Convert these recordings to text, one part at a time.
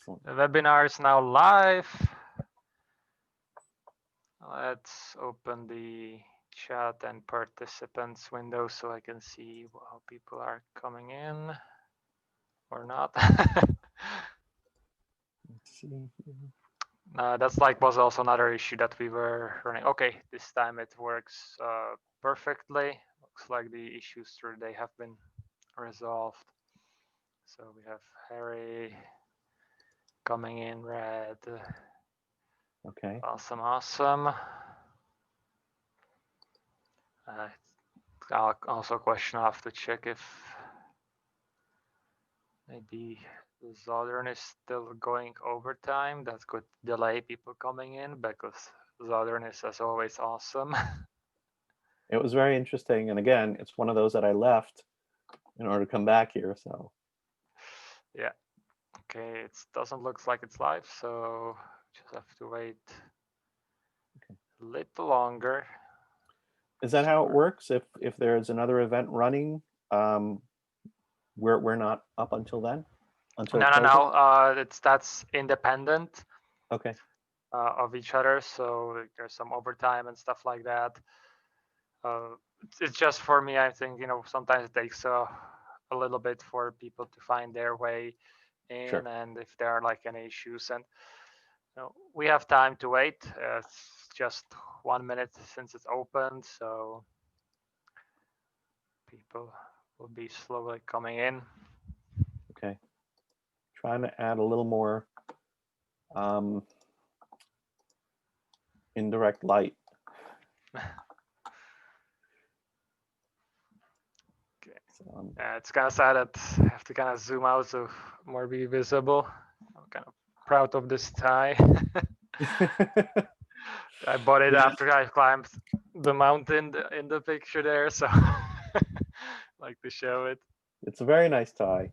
Excellent. The webinar is now live. Let's open the chat and participants window so I can see how people are coming in or not. Let's see here. That's was also another issue that we were running. Okay, this time it works perfectly. Looks like the issues today have been resolved. So we have Harry coming in red. Okay. Awesome, awesome. Also a question I have to check if maybe Southern is still going overtime. That could delay people coming in because Southern is as always awesome. It was very interesting. And again, it's one of those that I left in order to come back here. So yeah. Okay, it doesn't look like it's live, so just have to wait a little longer. is that how it works? If there's another event running, we're not up until then? Until no. That's independent. Okay. Of each other, so there's some overtime and stuff like that. It's just for me, I think, sometimes it takes a little bit for people to find their way in. Sure. And if there are any issues, and we have time to wait. It's just 1 minute since it's opened, so people will be slowly coming in. Okay. Trying to add a little more indirect light. Okay. So, It's kind of sad that I have to kind of zoom out so more be visible. I'm kind of proud of this tie. I bought it after I climbed the mountain in the picture there, so like to show it. It's a very nice tie.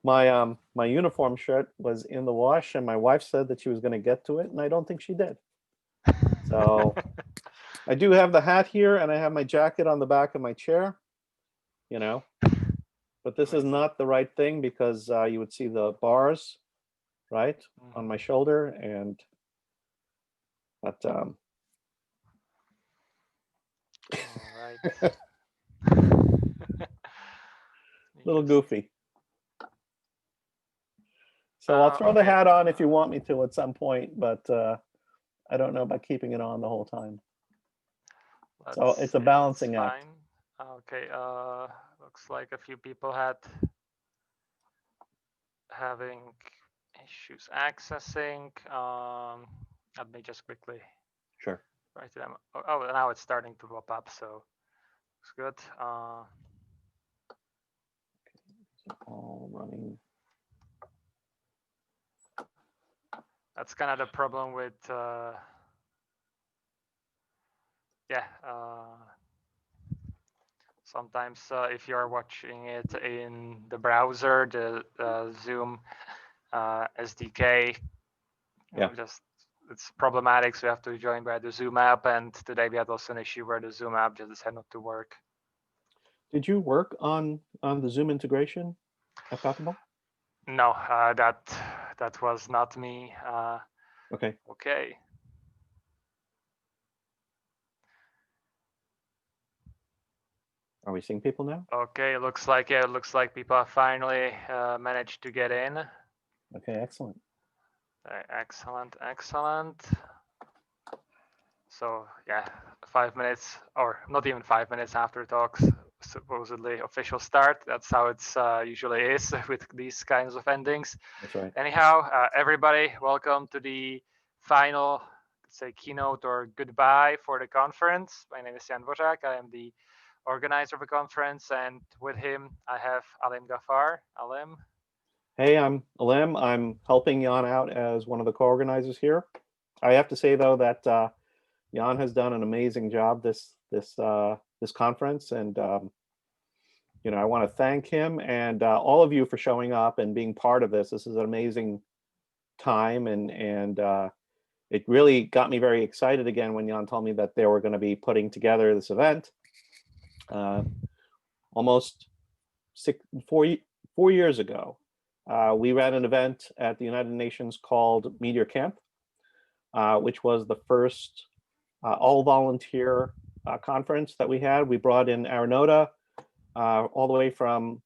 My my uniform shirt was in the wash, and my wife said that she was going to get to it, and I don't think she did. So I do have the hat here, and I have my jacket on the back of my chair, but this is not the right thing because you would see the bars, right, on my shoulder, and but all right. little goofy. So I'll throw the hat on if you want me to at some point, but I don't know about keeping it on the whole time. So it's a balancing act. Okay, looks like a few people having issues accessing. Let me just quickly write them. Oh, now it's starting to pop up, so looks good. All running. That's kind of the problem with sometimes if you're watching it in the browser, the Zoom SDK, it's problematic. So you have to join by the Zoom app. And today we had also an issue where the Zoom app just decided not to work. Did you work on the Zoom integration at Falconball? No, that was not me. Okay. Okay. Are we seeing people now? Okay, it looks like people have finally managed to get in. Okay, excellent. Excellent. So 5 minutes, or not even 5 minutes after talks, supposedly official start. That's how it's usually is with these kinds of endings. That's right. Anyhow, everybody, welcome to the final, say, keynote or goodbye for the conference. My name is Jan Dvořák. I am the organizer of the conference, and with him I have Alim Ghaffar. Alim. Hey, I'm Alim. I'm helping Jan out as one of the co-organizers here. I have to say though that Jan has done an amazing job this conference, and I want to thank him and all of you for showing up and being part of this. This is an amazing time, and it really got me very excited again when Jan told me that they were going to be putting together this event. Almost 4 years ago, We ran an event at the United Nations called Meteor Camp, which was the first all-volunteer conference that we had. We brought in Aranota, all the way from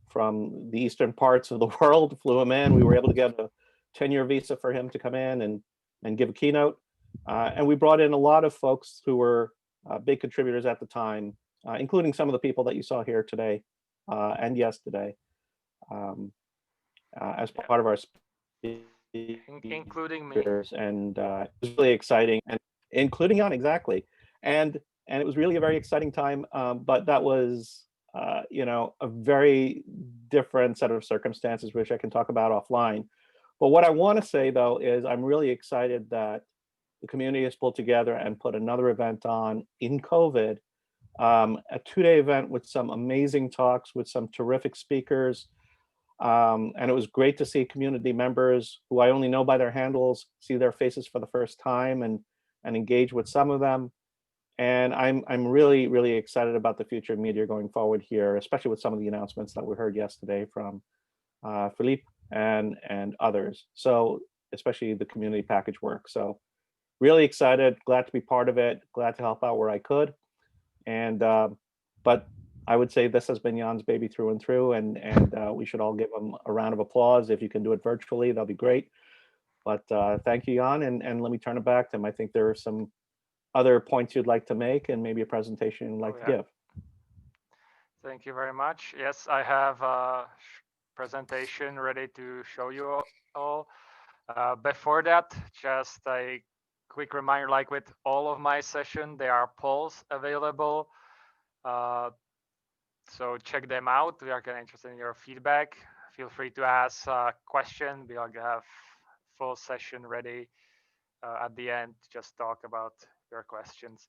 from the eastern parts of the world, flew him in. We were able to get a 10-year visa for him to come in and give a keynote. And we brought in a lot of folks who were big contributors at the time, including some of the people that you saw here today and yesterday, as part of our including me. and it was really exciting, and including Jan, exactly. And it was really a very exciting time, but that was a very different set of circumstances, which I can talk about offline. But what I want to say, though, is I'm really excited that the community has pulled together and put another event on in COVID, a 2-day event with some amazing talks, with some terrific speakers. And it was great to see community members who I only know by their handles, see their faces for the first time, and engage with some of them. And I'm really, really excited about the future of Meteor going forward here, especially with some of the announcements that we heard yesterday from Philippe and others. So especially the community package work. So really excited, glad to be part of it, glad to help out where I could. And but I would say this has been Jan's baby through and through, and we should all give him a round of applause. If you can do it virtually, that'll be great. But thank you, Jan, and let me turn it back to him. I think there are some other points you'd like to make, and maybe a presentation you'd like to give. Thank you very much. Yes, I have a presentation ready to show you all. Before that, just a quick reminder, like with all of my session, there are polls available. So check them out. We are kind of interested in your feedback. Feel free to ask a question. We'll have full session ready at the end to just talk about your questions.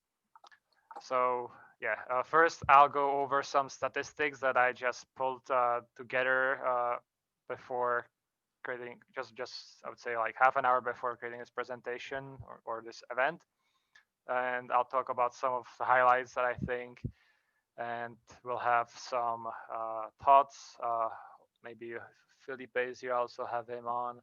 So yeah, first I'll go over some statistics that I just pulled together before creating, just I would say like half an hour before creating this presentation or this event. And I'll talk about some of the highlights that I think, and we'll have some thoughts. Maybe Felipe is here, also have him on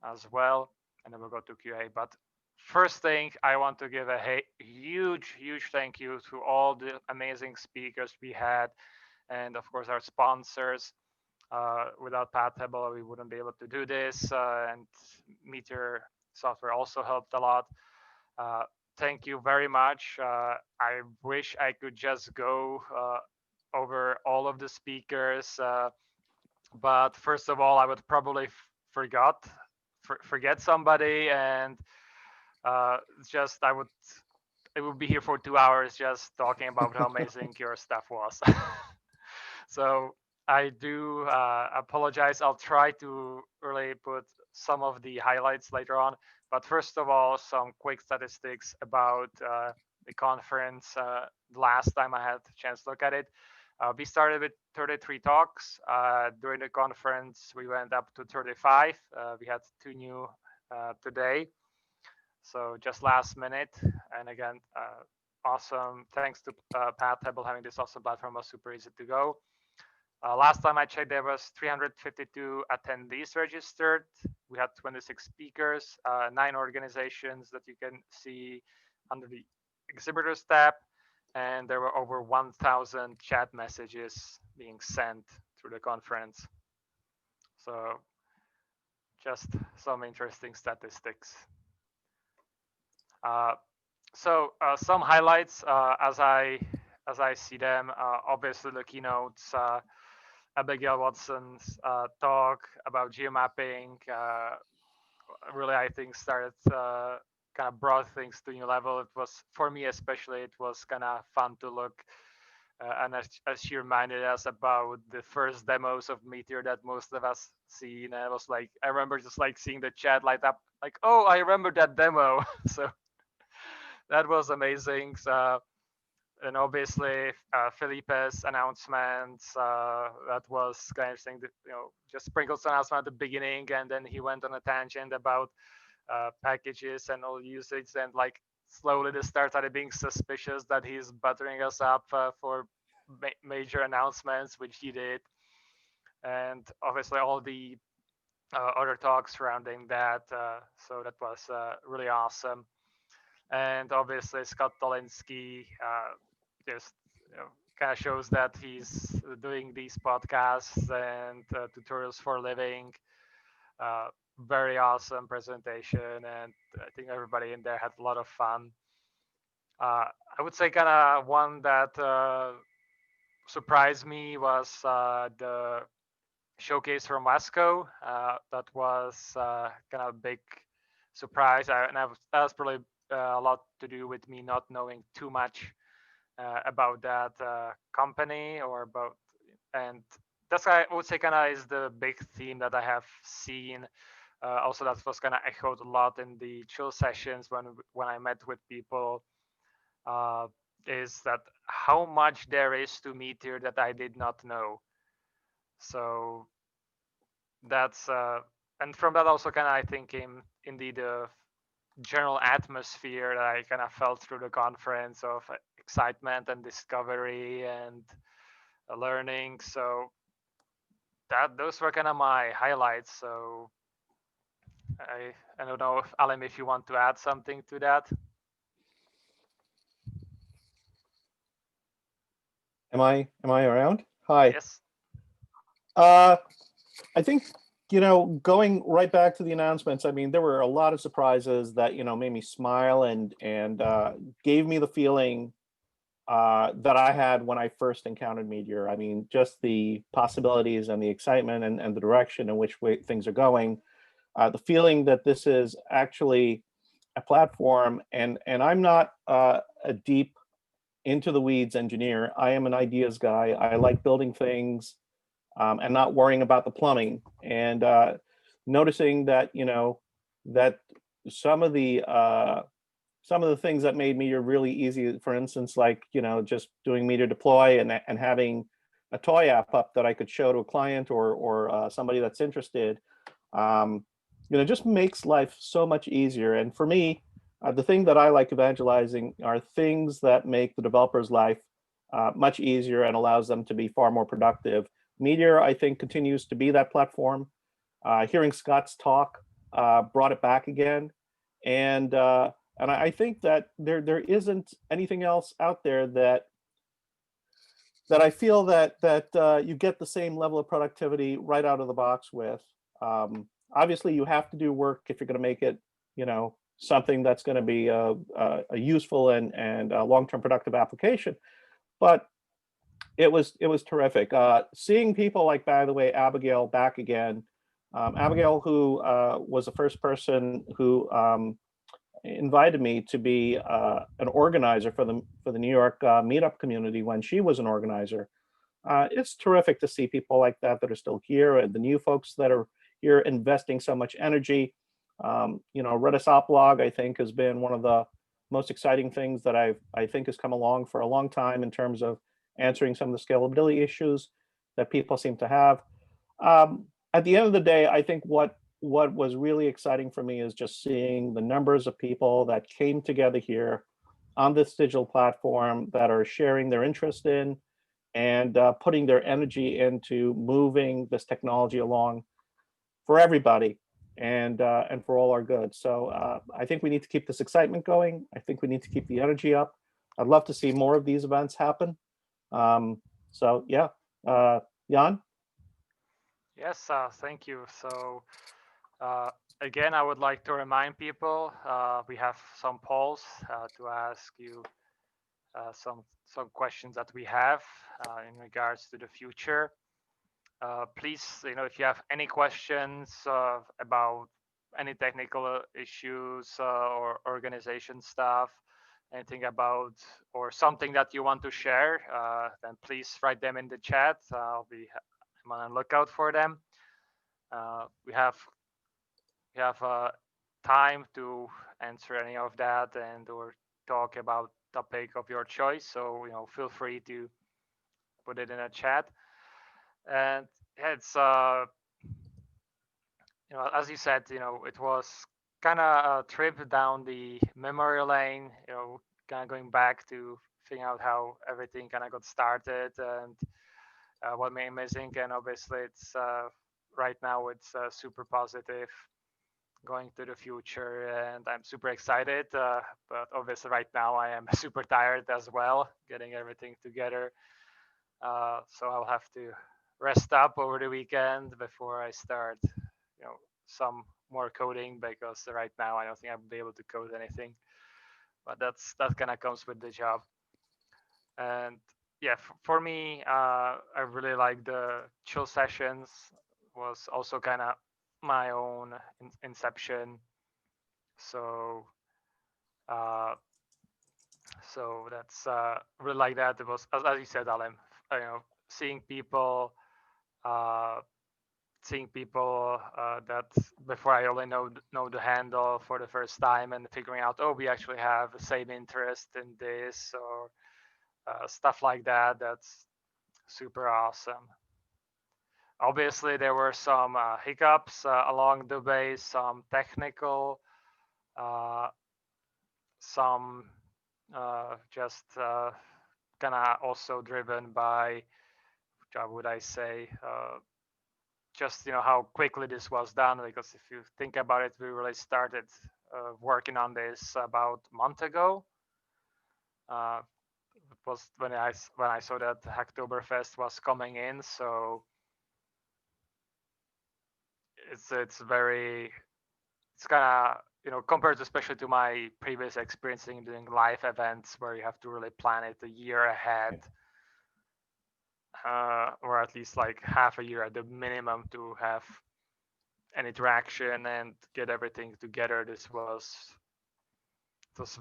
as well, and then we'll go to QA. But first thing, I want to give a huge thank you to all the amazing speakers we had, and of course our sponsors. Without Pat Hebel, we wouldn't be able to do this, and Meteor software also helped a lot. Thank you very much. I wish I could just go over all of the speakers, but first of all, I would probably forget somebody, and it would be here for 2 hours just talking about how amazing your stuff was. So I do apologize. I'll try to really put some of the highlights later on. But first of all, some quick statistics about the conference. Last time I had a chance to look at it, we started with 33 talks. During the conference, we went up to 35. We had 2 new today. So just last minute. And again, awesome. Thanks to Pat Hebel having this awesome platform, was super easy to go. Last time I checked, there was 352 attendees registered. We had 26 speakers, 9 organizations that you can see under the exhibitors tab, and there were over 1,000 chat messages being sent through the conference. So just some interesting statistics. Some highlights as I see them. Obviously, the keynotes. Abigail Watson's talk about geomapping really, I think, started kind of brought things to a new level. It was, for me especially, it was kind of fun to look. And as she reminded us about the first demos of Meteor that most of us seen, I was like, I remember just like seeing the chat light up, like, oh, I remember that demo. So that was amazing. And obviously Felipe's announcements, that was kind of interesting. Just sprinkled some announcement at the beginning, and then he went on a tangent about packages and all usage, and like slowly the start started being suspicious that he's buttering us up for major announcements, which he did. and obviously all the other talks surrounding that. So that was really awesome. And obviously Scott Tolinsky just kind of shows that he's doing these podcasts and tutorials for a living. Uh, Very awesome presentation, and I think everybody in there had a lot of fun. I would say kind of one that surprised me was the showcase from Wasco. That was kind of a big surprise, and that was probably a lot to do with me not knowing too much about that company or about, and that's I would say kind of is the big theme that I have seen. Also, that was kind of echoed a lot in the chill sessions when I met with people. Uh, is that how much there is to Meteor that I did not know? So that's and from that also kind of I think came indeed the general atmosphere that I kind of felt through the conference of excitement and discovery and learning. So that those were kind of my highlights. So I don't know if Alim, if you want to add something to that. Am I around? Hi. Yes. Uh, I think, going right back to the announcements, I mean, there were a lot of surprises that, made me smile and gave me the feeling that I had when I first encountered Meteor. I mean, just the possibilities and the excitement and the direction in which way things are going. The feeling that this is actually a platform, and I'm not a deep into the weeds engineer. I am an ideas guy. I like building things and not worrying about the plumbing. And noticing that that some of the uh, some of the things that made Meteor really easy, for instance, like just doing Meteor deploy and having a toy app up that I could show to a client or somebody that's interested, um, just makes life so much easier. And for me, the thing that I like evangelizing are things that make the developer's life much easier and allows them to be far more productive. Meteor, I think, continues to be that platform. Hearing Scott's talk brought it back again, and I think that there isn't anything else out there that I feel that you get the same level of productivity right out of the box with. Obviously, you have to do work if you're going to make it, something that's going to be a useful and long-term productive application. But it was terrific. Seeing people like, by the way, Abigail back again. Abigail, who was the first person who invited me to be an organizer for the New York meetup community when she was an organizer. It's terrific to see people like that are still here, and the new folks that are here investing so much energy. Redis Oplog, I think, has been one of the most exciting things that I think has come along for a long time in terms of answering some of the scalability issues that people seem to have. At the end of the day, I think what was really exciting for me is just seeing the numbers of people that came together here on this digital platform that are sharing their interest in and putting their energy into moving this technology along for everybody and for all our good. So I think we need to keep this excitement going. I think we need to keep the energy up. I'd love to see more of these events happen. So yeah, Jan. Yes. Thank you. So uh, again, I would like to remind people we have some polls to ask you some questions that we have in regards to the future. Please, if you have any questions about any technical issues or organization stuff, anything about or something that you want to share, then please write them in the chat. I'm on the lookout for them. We have time to answer any of that and or talk about topic of your choice. So feel free to put it in a chat. And yeah, it's as you said, it was kind of a trip down the memory lane. Kind of going back to figuring out how everything kind of got started and what made amazing. And obviously, it's right now it's super positive going to the future, and I'm super excited. But obviously, right now I am super tired as well, getting everything together. So I'll have to rest up over the weekend before I start, some more coding, because right now I don't think I'll be able to code anything. But that kind of comes with the job. And yeah, for me, I really like the chill sessions. Was also kind of my own inception. So uh, so that's really like that. It was, as you said, Alim, seeing people, uh, that before I only know the handle for the first time, and figuring out, oh, we actually have the same interest in this, or stuff like that. That's super awesome. Obviously, there were some hiccups along the way, some technical, uh, some just kind of also driven by, how would I say, just how quickly this was done. Because if you think about it, we really started working on this about a month ago. It was when I saw that Hacktoberfest was coming in, so it's kind of, compared especially to my previous experience in doing live events where you have to really plan it a year ahead, or at least like half a year at the minimum to have an interaction and get everything together. This was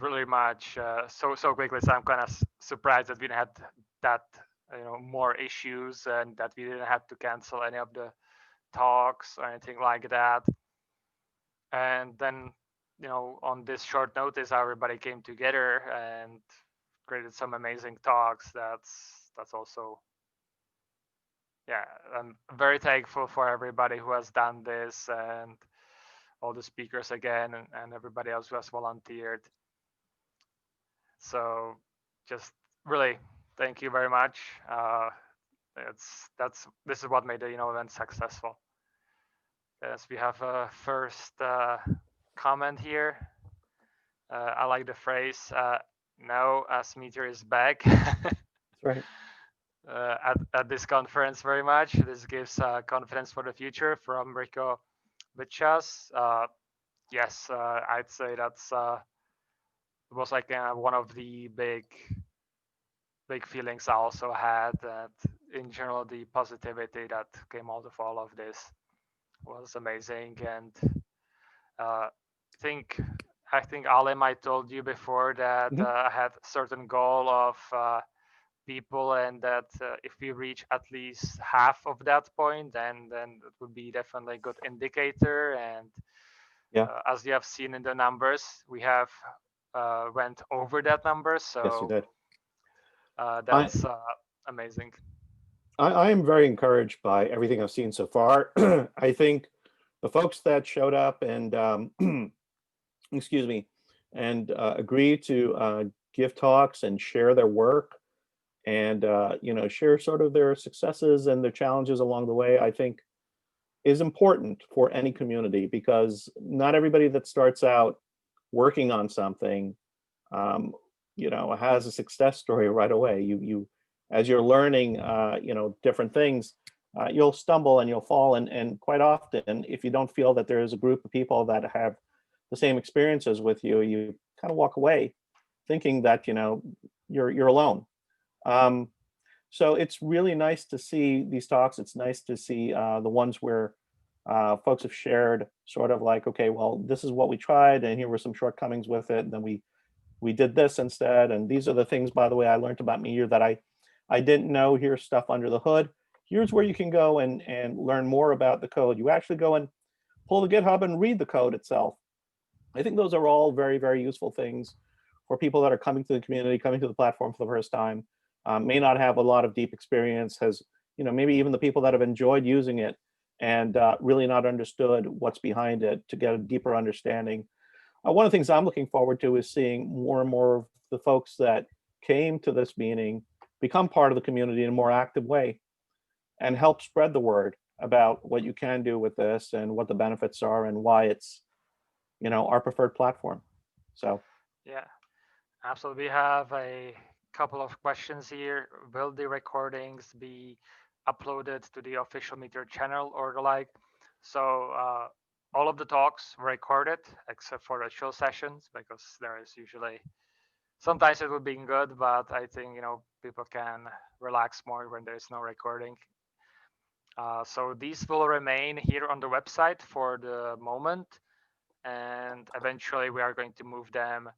really much so quickly. So I'm kind of surprised that we didn't have that, more issues, and that we didn't have to cancel any of the talks or anything like that. And then, on this short notice, everybody came together and created some amazing talks. That's also, yeah, I'm very thankful for everybody who has done this, and all the speakers again, and everybody else who has volunteered. So just really thank you very much. This is what made the event successful. Yes, we have a first comment here. I like the phrase, now as Meteor is back. That's right. At this conference very much. This gives confidence for the future from Rico Bichas. Yes, I'd say that's it was like one of the big feelings I also had. That in general, the positivity that came out of all of this was amazing. And uh, think I think Alim, I told you before that Mhm. I had a certain goal of people, and that if we reach at least half of that point, then it would be definitely a good indicator. And Yeah. as you have seen in the numbers, we have went over that number, Yes, you so did. I, that's amazing. I am very encouraged by everything I've seen so far. I think the folks that showed up and excuse me, and agreed to give talks and share their work, and share sort of their successes and their challenges along the way, I think is important for any community, because not everybody that starts out working on something um, has a success story right away. You as you're learning different things, you'll stumble and you'll fall, and quite often, if you don't feel that there is a group of people that have the same experiences with you, you kind of walk away thinking that you're alone. um, so it's really nice to see these talks. It's nice to see the ones where folks have shared sort of like, okay, well, this is what we tried, and here were some shortcomings with it, and then we did this instead, and these are the things, by the way, I learned about Meteor that I didn't know. Here's stuff under the hood. Here's where you can go and learn more about the code. You actually go and pull the GitHub and read the code itself. I think those are all very, very useful things for people that are coming to the community, coming to the platform for the first time, may not have a lot of deep experience, has, maybe even the people that have enjoyed using it and really not understood what's behind it, to get a deeper understanding. One of the things I'm looking forward to is seeing more and more of the folks that came to this meeting become part of the community in a more active way. and help spread the word about what you can do with this and what the benefits are and why it's, our preferred platform. So Yeah, absolutely. We have a couple of questions here. Will the recordings be uploaded to the official Meteor channel or the like? So all of the talks were recorded except for the show sessions, because there is usually sometimes it would be good, but I think people can relax more when there's no recording. So these will remain here on the website for the moment, and eventually we are going to move them.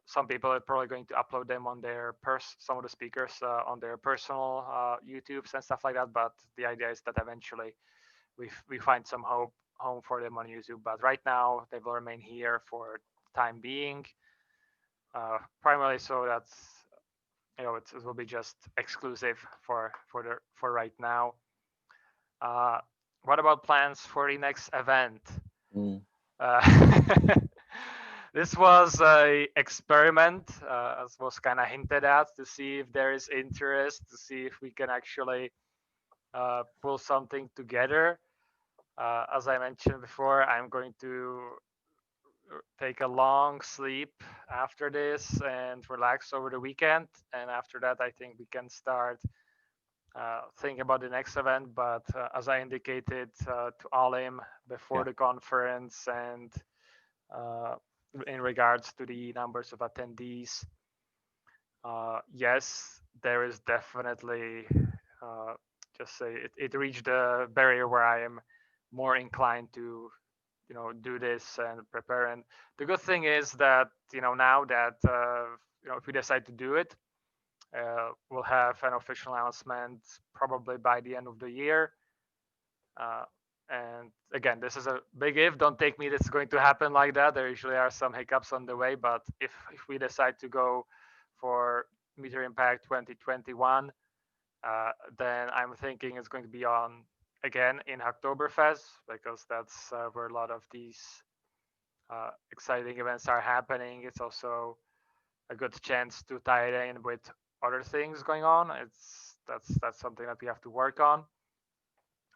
Some people are probably going to upload them on their some of the speakers on their personal YouTubes and stuff like that. But the idea is that eventually we find some home for them on YouTube. But right now they will remain here for the time being, primarily so that's it will be just exclusive for right now. What about plans for the next event? This was a experiment, as was kind of hinted at, to see if there is interest, to see if we can actually pull something together. As I mentioned before, I'm going to take a long sleep after this and relax over the weekend. And after that, I think we can start thinking about the next event. But as I indicated to Alim before the conference, and in regards to the numbers of attendees, yes, there is definitely just say it reached a barrier where I am more inclined to do this and prepare. And the good thing is that now that if we decide to do it, we'll have an official announcement probably by the end of the year. And again, this is a big if. Don't take me that's going to happen like that. There usually are some hiccups on the way, but if we decide to go for Meteor Impact 2021, then I'm thinking it's going to be on again in Oktoberfest, because that's where a lot of these exciting events are happening. It's also a good chance to tie it in with other things going on. That's something that we have to work on.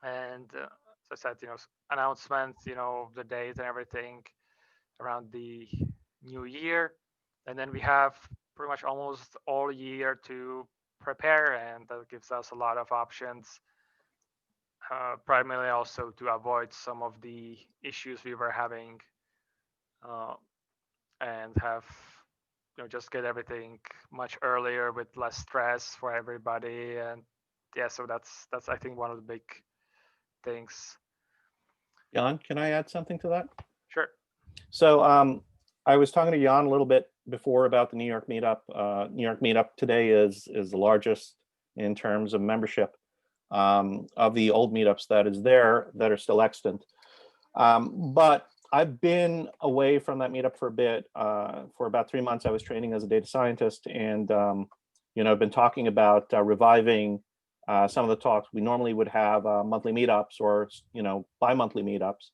And as I said, announcements, the date and everything around the new year, and then we have pretty much almost all year to prepare, and that gives us a lot of options. Primarily also to avoid some of the issues we were having, and have just get everything much earlier with less stress for everybody. And yeah, so that's I think one of the big things. Jan, can I add something to that? Sure. So I was talking to Jan a little bit before about the New York meetup. New York meetup today is the largest in terms of membership of the old meetups that is there that are still extant. But I've been away from that meetup for a bit. For about 3 months, I was training as a data scientist, and I've been talking about reviving some of the talks. We normally would have monthly meetups or bi-monthly meetups.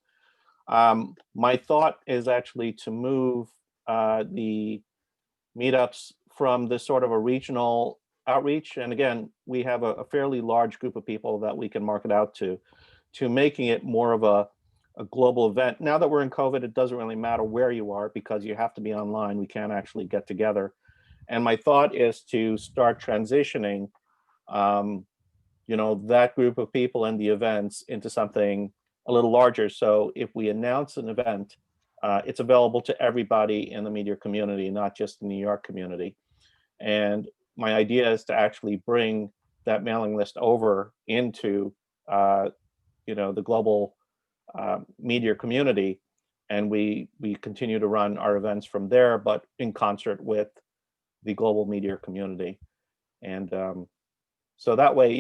My thought is actually to move the meetups from this sort of a regional outreach, and again, we have a fairly large group of people that we can market out to making it more of a global event. Now that we're in COVID, it doesn't really matter where you are because you have to be online. We can't actually get together. And my thought is to start transitioning that group of people and the events into something a little larger. So if we announce an event, it's available to everybody in the Meteor community, not just the New York community. And my idea is to actually bring that mailing list over into the global Meteor community, and we continue to run our events from there, but in concert with the global Meteor community. And so that way,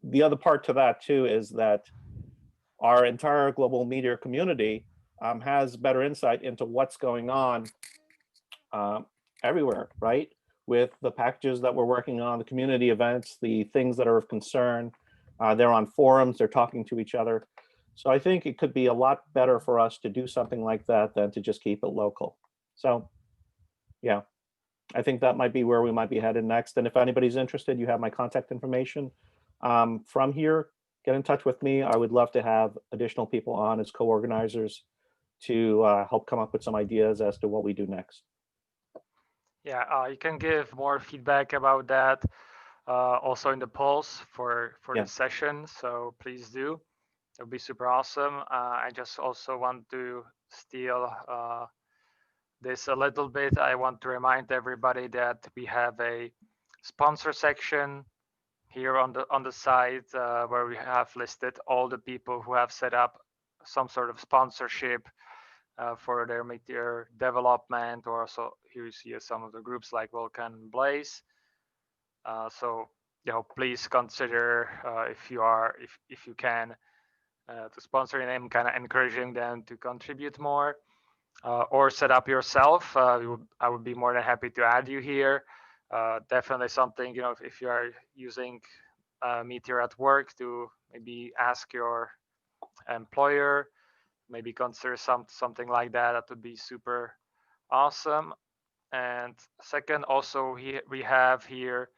the other part to that too is that our entire global Meteor community has better insight into what's going on everywhere, right? With the packages that we're working on, the community events, the things that are of concern. They're on forums, they're talking to each other. So I think it could be a lot better for us to do something like that than to just keep it local. So yeah, I think that might be where we might be headed next. And if anybody's interested, you have my contact information. From here, get in touch with me. I would love to have additional people on as co-organizers to help come up with some ideas as to what we do next. Yeah, you can give more feedback about that also in the polls for Yeah. this session. So please do. It would be super awesome. I just also want to steal this a little bit. I want to remind everybody that we have a sponsor section here on the site where we have listed all the people who have set up some sort of sponsorship for their Meteor development, or also here you see some of the groups like Vulcan and Blaze. So please consider if you can to sponsoring them, kind of encouraging them to contribute more, or set up yourself. I would be more than happy to add you here. Definitely something, if you are using Meteor at work, to maybe ask your employer, maybe consider something like that. That would be super awesome. And second, also we have here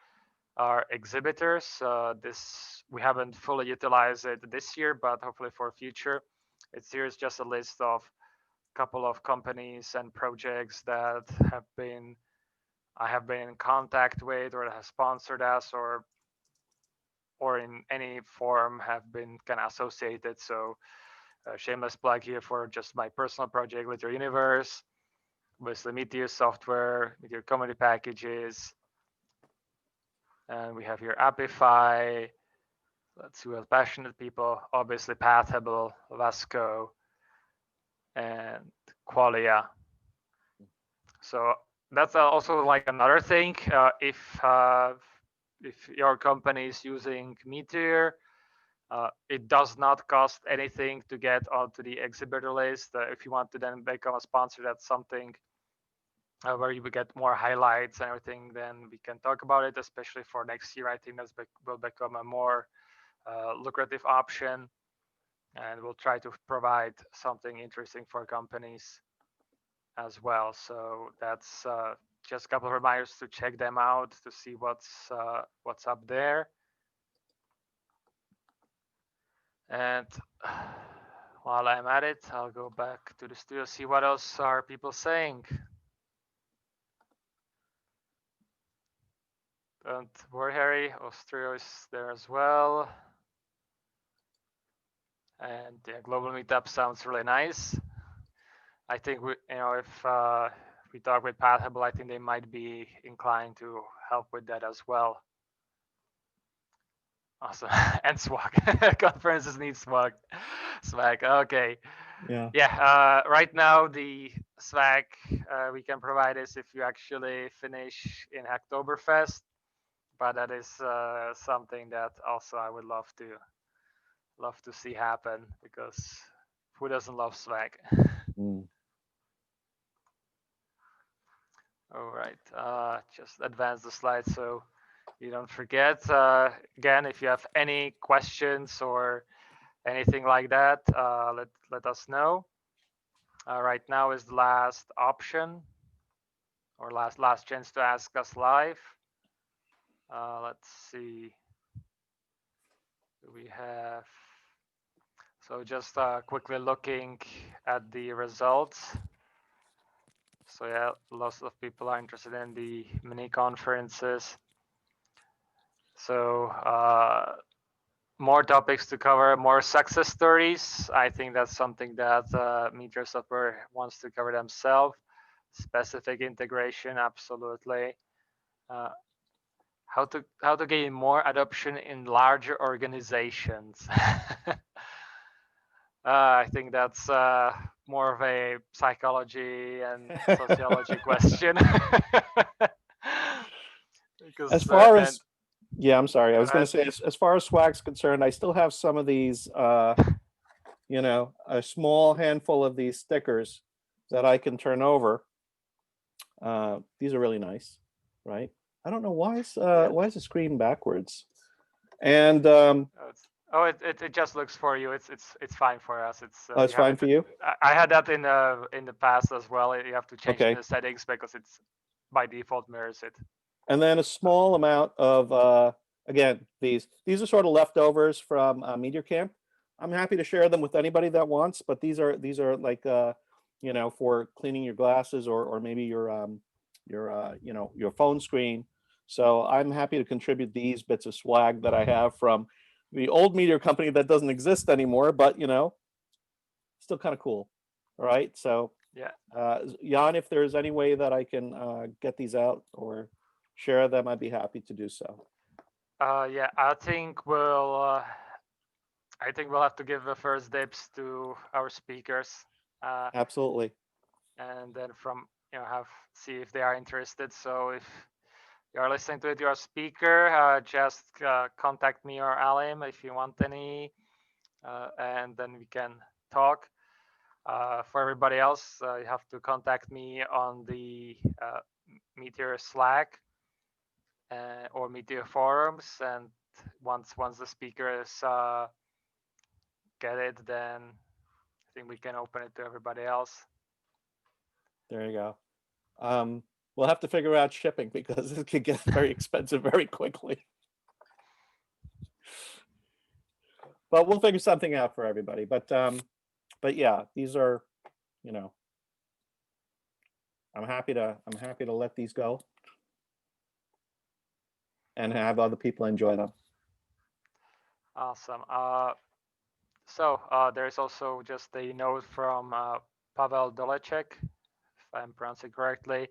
our exhibitors. This we haven't fully utilized it this year, but hopefully for future. Here's just a list of a couple of companies and projects that I have been in contact with, or that have sponsored us, or in any form have been kind of associated. So shameless plug here for just my personal project, Meteor Universe, with the Meteor software, Meteor community packages. And we have here Apify. Let's see what passionate people, obviously Pathable, Vasco, and Qualia. So that's also like another thing. If your company is using Meteor, it does not cost anything to get onto the exhibitor list. If you want to then become a sponsor, that's something where you will get more highlights and everything. Then we can talk about it, especially for next year. I think that will become a more lucrative option, and we'll try to provide something interesting for companies as well. So that's just a couple of reminders to check them out, to see what's up there. And while I'm at it, I'll go back to the studio, see what else are people saying. Don't worry, Harry. Austria is there as well. And the global meetup sounds really nice. I think if we talk with Pathable, I think they might be inclined to help with that as well. Awesome. And swag. Conferences need swag. Swag. Okay. Yeah. Right now, the swag we can provide is if you actually finish in Oktoberfest, but that is something that also I would love to see happen, because who doesn't love swag? All right. Just advance the slide so you don't forget. Again, if you have any questions or anything like that, let us know. Right now is the last option, or last chance to ask us live. Let's see. We have, so just quickly looking at the results. So yeah, lots of people are interested in the mini conferences. So more topics to cover, more success stories. I think that's something that Meteor Software wants to cover themselves. Specific integration, absolutely. How to gain more adoption in larger organizations. I think that's more of a psychology and sociology question. Because as far as yeah, I'm sorry. I was going to say, as far as swag's concerned, I still have some of these, a small handful of these stickers that I can turn over. These are really nice, right? I don't know why is the screen backwards, and it just looks for you. It's fine for us. It's fine for you. I had that in the past as well. You have to change the settings because it's by default mirrors it. And then a small amount of again, these are sort of leftovers from Meteor Camp. I'm happy to share them with anybody that wants, but these are like for cleaning your glasses or maybe your phone screen. So I'm happy to contribute these bits of swag that I have from the old Meteor company that doesn't exist anymore, but still kind of cool. All right, so Yeah. Jan, if there's any way that I can get these out or share them, I'd be happy to do so. Yeah, I think we'll have to give the first dibs to our speakers, Absolutely. and then see if they are interested. So if you are listening to it, you're a speaker, just contact me or Alim if you want any, and then we can talk. For everybody else, you have to contact me on the Meteor Slack or Meteor forums, and once the speakers get it, then I think we can open it to everybody else. There you go. We'll have to figure out shipping because it could get very expensive very quickly. But we'll figure something out for everybody. But yeah, these are, I'm happy to let these go and have other people enjoy them. Awesome. So there's also just a note from Pavel Dolecek, if I'm pronouncing correctly.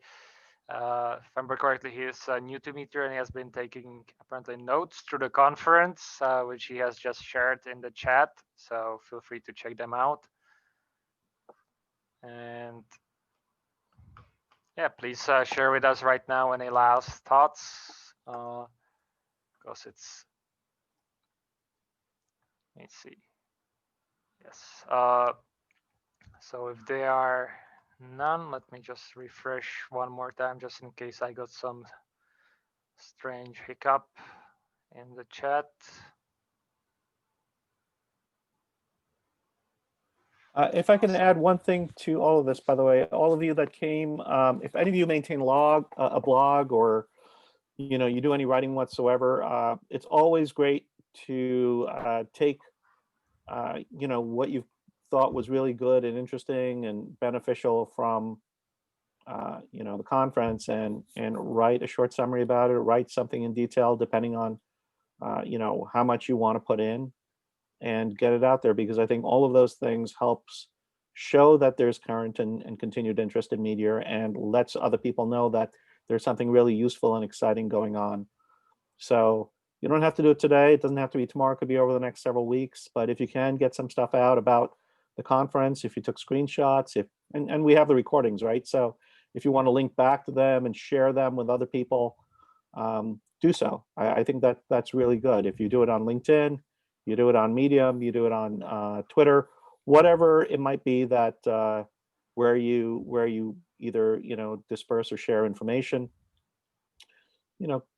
If I remember correctly, he is new to Meteor and he has been taking apparently notes through the conference, which he has just shared in the chat. So feel free to check them out. And yeah, please share with us right now any last thoughts, because it's, let's see. Yes. So if there are none, let me just refresh one more time just in case I got some strange hiccup in the chat. If I can add one thing to all of this, by the way, all of you that came, if any of you maintain a blog or you do any writing whatsoever, it's always great to take what you thought was really good and interesting and beneficial from the conference and write a short summary about it, write something in detail depending on how much you want to put in and get it out there, because I think all of those things helps show that there's current and continued interest in Meteor and lets other people know that there's something really useful and exciting going on. So you don't have to do it today. It doesn't have to be tomorrow. It could be over the next several weeks. But if you can get some stuff out about the conference, if you took screenshots, and we have the recordings, right? So if you want to link back to them and share them with other people, do so. I think that's really good. If you do it on LinkedIn, you do it on Medium, you do it on Twitter, whatever it might be that where you either disperse or share information,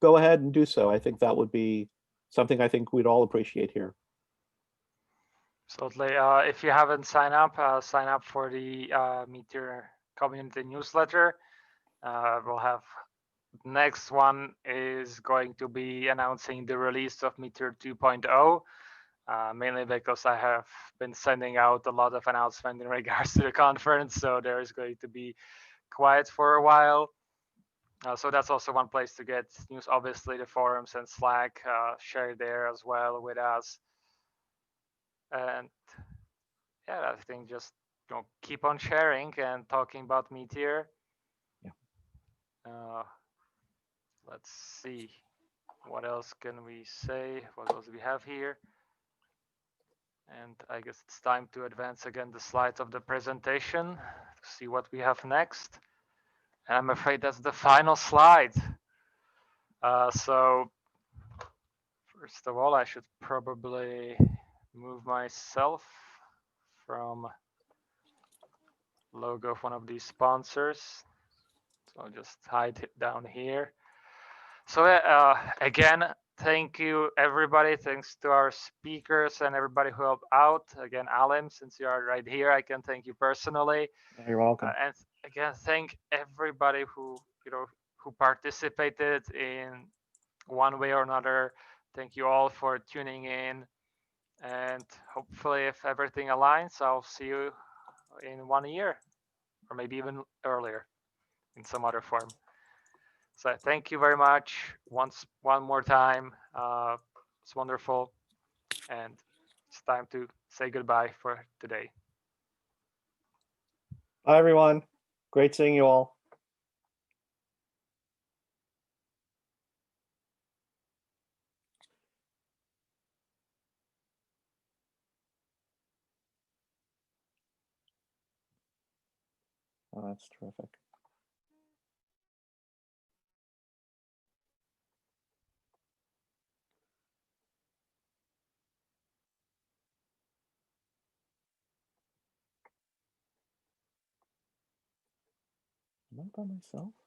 go ahead and do so. I think that would be something I think we'd all appreciate here. Absolutely. If you haven't sign up for the Meteor community newsletter. We'll have next one is going to be announcing the release of Meteor 2.0. Mainly because I have been sending out a lot of announcements in regards to the conference, so there is going to be quiet for a while. So that's also one place to get news. Obviously, the forums and Slack, share there as well with us. And yeah, I think just keep on sharing and talking about Meteor. Yeah. Let's see, what else can we say? What else do we have here? And I guess it's time to advance again the slides of the presentation to see what we have next. And I'm afraid that's the final slide. So first of all, I should probably move myself from logo of one of these sponsors. So I'll just hide it down here. So again, thank you, everybody. Thanks to our speakers and everybody who helped out. Again, Alim, since you are right here, I can thank you personally. You're welcome. And again, thank everybody who who participated in one way or another. thank you all for tuning in. And hopefully, if everything aligns, I'll see you in 1 year, or maybe even earlier in some other form. So thank you very much one more time. It's wonderful, and it's time to say goodbye for today. Bye, everyone. Great seeing you all. Oh, that's terrific. Am I by myself?